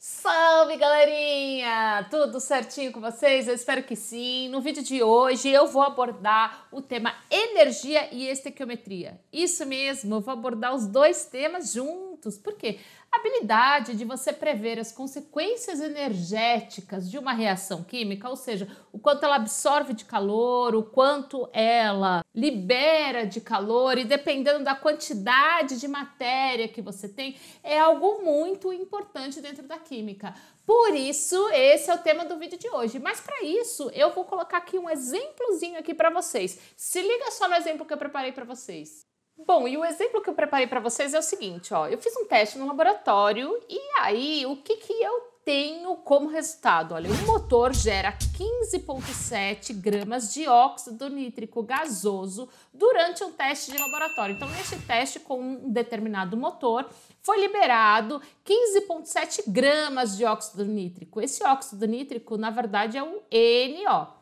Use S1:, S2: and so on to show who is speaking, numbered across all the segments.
S1: Salve, galerinha! Tudo certinho com vocês? Eu espero que sim. No vídeo de hoje eu vou abordar o tema energia e estequiometria. Isso mesmo, eu vou abordar os dois temas juntos. Por quê? A habilidade de você prever as consequências energéticas de uma reação química, ou seja, o quanto ela absorve de calor, o quanto ela libera de calor, e dependendo da quantidade de matéria que você tem, é algo muito importante dentro da química. Por isso, esse é o tema do vídeo de hoje. Mas para isso, eu vou colocar aqui um exemplozinho aqui para vocês. Se liga só no exemplo que eu preparei para vocês. Bom, e o exemplo que eu preparei para vocês é o seguinte, ó. Eu fiz um teste no laboratório e aí o que eu tenho como resultado? Olha, o motor gera 15,7 gramas de óxido nítrico gasoso durante um teste de laboratório. Então, neste teste com um determinado motor, foi liberado 15,7 gramas de óxido nítrico. Esse óxido nítrico, na verdade, é o NO.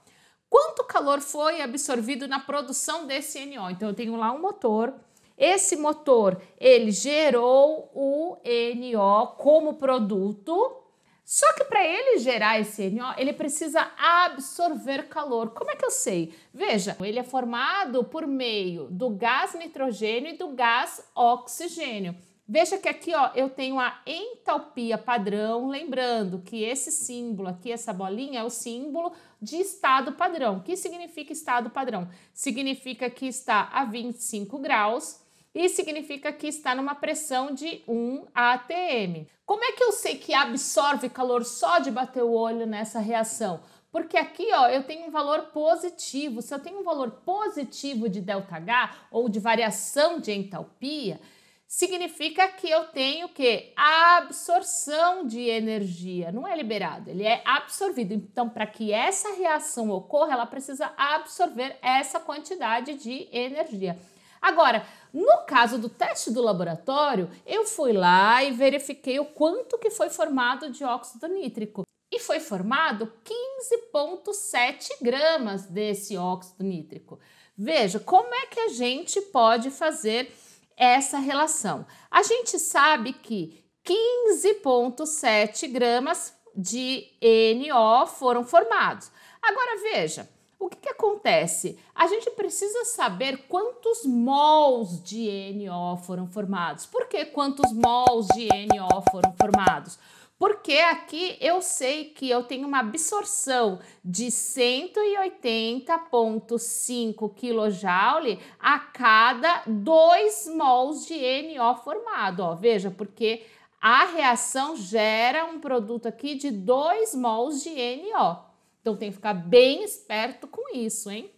S1: Quanto calor foi absorvido na produção desse NO? Então, eu tenho lá um motor. Esse motor, ele gerou o NO como produto. Só que para ele gerar esse NO, ele precisa absorver calor. Como é que eu sei? Veja, ele é formado por meio do gás nitrogênio e do gás oxigênio. Veja que aqui, ó, eu tenho a entalpia padrão, lembrando que esse símbolo aqui, essa bolinha, é o símbolo de estado padrão. O que significa estado padrão? Significa que está a 25 graus e significa que está numa pressão de 1 atm. Como é que eu sei que absorve calor só de bater o olho nessa reação? Porque aqui, ó, eu tenho um valor positivo. Se eu tenho um valor positivo de ΔH ou de variação de entalpia, significa que eu tenho que absorção de energia, não é liberado, ele é absorvido. Então, para que essa reação ocorra, ela precisa absorver essa quantidade de energia. Agora, no caso do teste do laboratório, eu fui lá e verifiquei o quanto que foi formado de óxido nítrico. E foi formado 15,7 gramas desse óxido nítrico. Veja, como é que a gente pode fazer essa relação? A gente sabe que 15,7 gramas de NO foram formados. Agora veja, o que acontece? A gente precisa saber quantos mols de NO foram formados. Por que quantos mols de NO foram formados? Porque aqui eu sei que eu tenho uma absorção de 180,5 kJ a cada 2 mols de NO formado. Ó, veja, porque a reação gera um produto aqui de 2 mols de NO. Então tem que ficar bem esperto com isso, hein?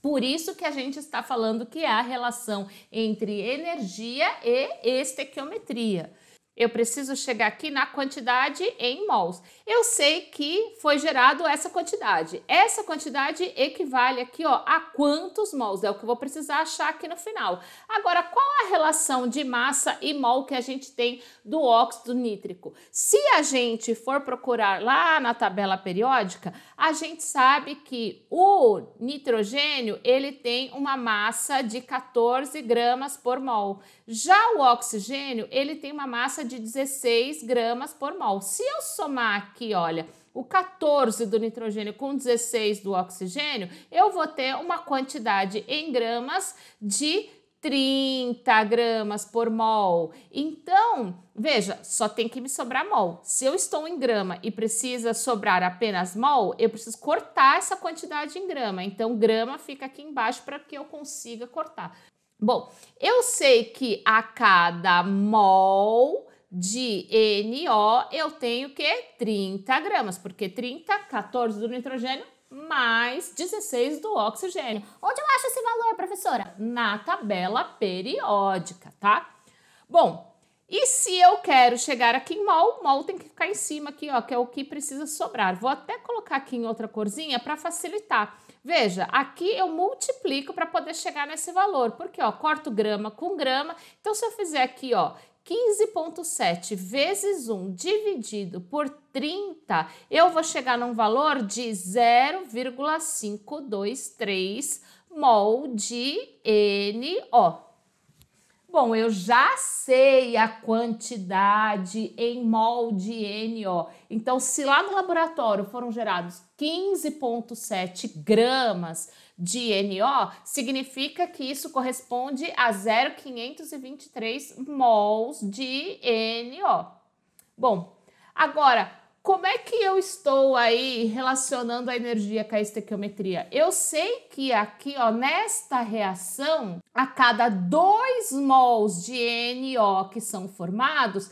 S1: Por isso que a gente está falando que é a relação entre energia e estequiometria. Eu preciso chegar aqui na quantidade em mols. Eu sei que foi gerado essa quantidade. Essa quantidade equivale aqui, ó, a quantos mols? É o que eu vou precisar achar aqui no final. Agora, qual a relação de massa e mol que a gente tem do óxido nítrico? Se a gente for procurar lá na tabela periódica, a gente sabe que o nitrogênio, ele tem uma massa de 14 gramas por mol. Já o oxigênio, ele tem uma massa de 16 gramas por mol. Se eu somar aqui, olha, o 14 do nitrogênio com 16 do oxigênio, eu vou ter uma quantidade em gramas de 30 gramas por mol. Então, veja, só tem que me sobrar mol. Se eu estou em grama e precisa sobrar apenas mol, eu preciso cortar essa quantidade em grama. Então, grama fica aqui embaixo para que eu consiga cortar. Bom, eu sei que a cada mol de NO eu tenho que 30 gramas, porque 30, 14 do nitrogênio mais 16 do oxigênio.
S2: Onde eu acho esse valor, professora?
S1: Na tabela periódica, tá? Bom, e se eu quero chegar aqui em mol, mol tem que ficar em cima aqui, ó, que é o que precisa sobrar. Vou até colocar aqui em outra corzinha para facilitar. Veja, aqui eu multiplico para poder chegar nesse valor, porque, ó, corto grama com grama. Então, se eu fizer aqui, ó, 15,7 vezes 1 dividido por 30, eu vou chegar num valor de 0,523 mol de NO. Bom, eu já sei a quantidade em mol de NO. Então, se lá no laboratório foram gerados 15,7 gramas de NO, significa que isso corresponde a 0,523 mols de NO. Bom, agora, como é que eu estou aí relacionando a energia com a estequiometria? Eu sei que aqui, ó, nesta reação, a cada 2 mols de NO que são formados,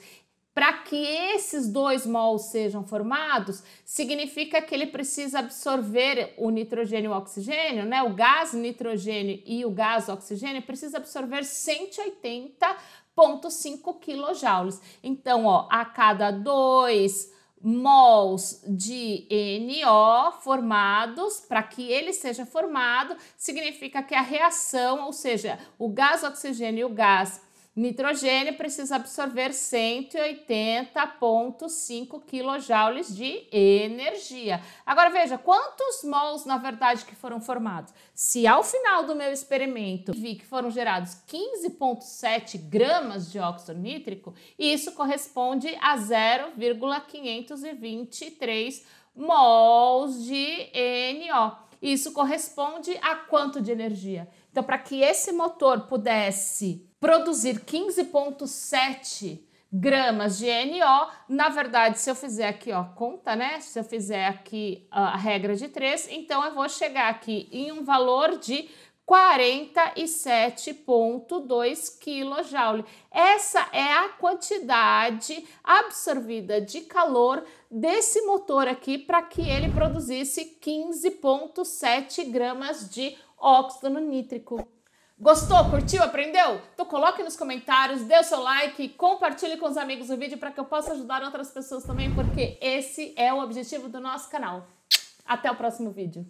S1: para que esses 2 mols sejam formados, significa que ele precisa absorver o nitrogênio e o oxigênio, né? O gás nitrogênio e o gás oxigênio precisa absorver 180,5 kJ. Então, ó, a cada 2 mols de NO formados, para que ele seja formado, significa que a reação, ou seja, o gás oxigênio e o gás nitrogênio precisa absorver 180,5 kJ de energia. Agora veja, quantos mols na verdade que foram formados? Se ao final do meu experimento vi que foram gerados 15,7 gramas de óxido nítrico, isso corresponde a 0,523 mols de NO. Isso corresponde a quanto de energia? Então, para que esse motor pudesse produzir 15,7 gramas de NO, na verdade, se eu fizer aqui, ó, conta, né? Se eu fizer aqui a regra de 3, então eu vou chegar aqui em um valor de 47,2 kJ. Essa é a quantidade absorvida de calor desse motor aqui para que ele produzisse 15,7 gramas de óxido nítrico. Gostou? Curtiu? Aprendeu? Então coloque nos comentários, dê o seu like, compartilhe com os amigos o vídeo para que eu possa ajudar outras pessoas também, porque esse é o objetivo do nosso canal. Até o próximo vídeo.